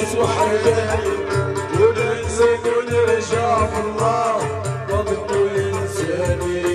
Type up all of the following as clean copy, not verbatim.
جالس وحداني وننسى ونرجع في الله وظنه ينساني.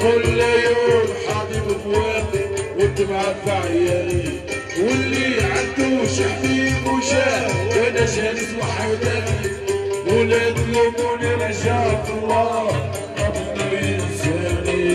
كل يوم حاضي بفواقي وانتبعت بعيالي واللي عندوش حبيب وجاه وانا جالس وحداني ولا تلوموني رجع في الله ربنا ينساني.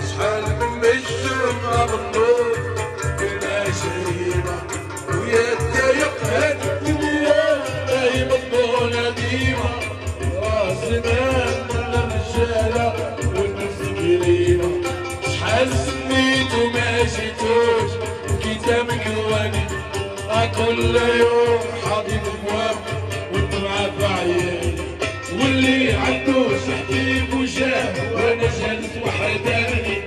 شحال من مجنون مظلوم بلا جريمة ويا تضايق هاد الدنيا راهي مضمونة ديما راس مال الرجالة والنفس كريمة. شحال سنيت وما جيتوش وكتاب قواني كل يوم حاضي بفواق والدمعة بعيالي واللي عندوش حبيب وجاه وانا جالس وحداني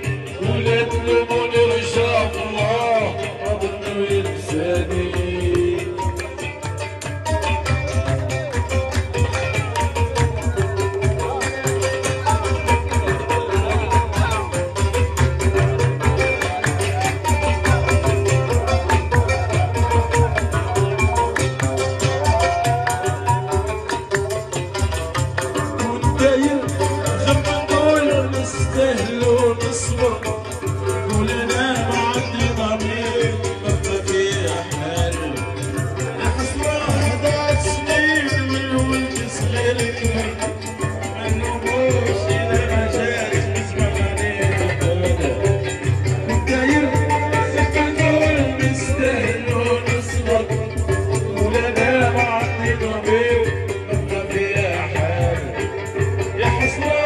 ولا تلوموني رجع في الله اظنه ينساني. نستاهلو نصبر ولنا ما عندي ضمير نبقى فيه حالي نحسوا 11 سنين من ولد صغير كبر ما نلوموش إذا ما جاش نسمع عليه كنت داير نقول نستاهلو نصبر ولنا ما عندي ضمير نبقى فيه حالي يا حسوا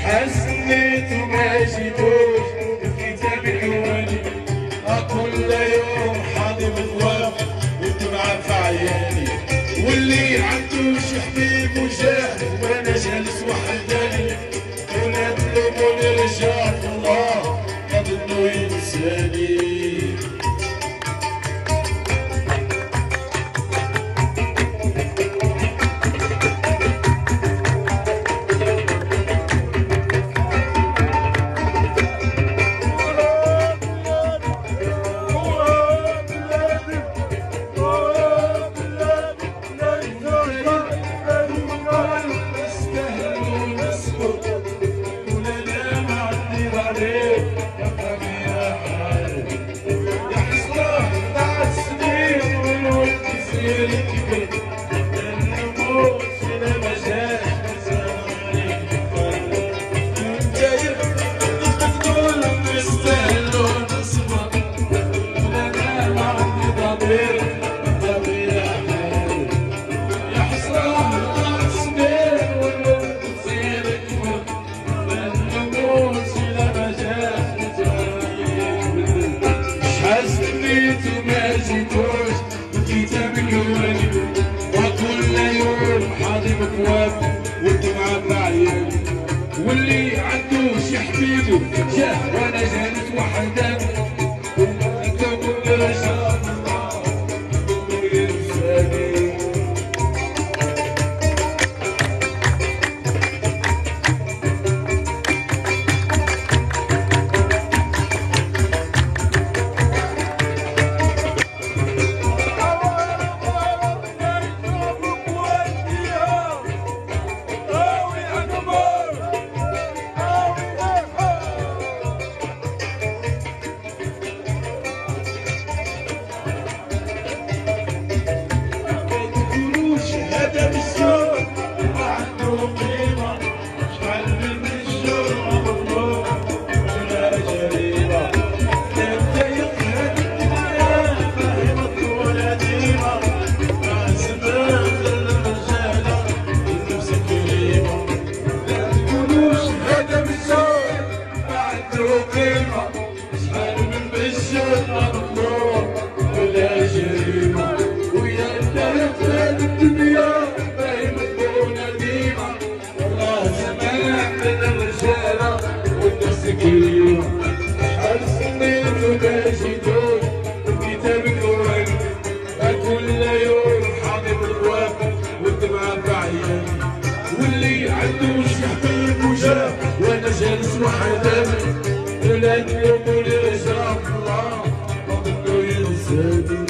حسنيت وما جيتوش الكتاب الأولي كل يوم حاضي بفواق والدمعة في عيالي واللي عندوش حبيب وجاه وانا جالس وحداني ولا تلوموني رجع في الله اظنه ينساني. حسنيت وما جيتوش الكتاب اليواني وكل يوم حاضي بكواب والدمعة بعيالي واللي عنده شي حبيبه جاه وانا جالس وحداني حسنيت وما جيتوش الكتاب اليواني كل يوم حاضي بالابواب والدمعة بعيالي واللي عنده شي حبيب وجاه وانا جالس وحداني ولاد يوم ولاد الله ما بده ينساني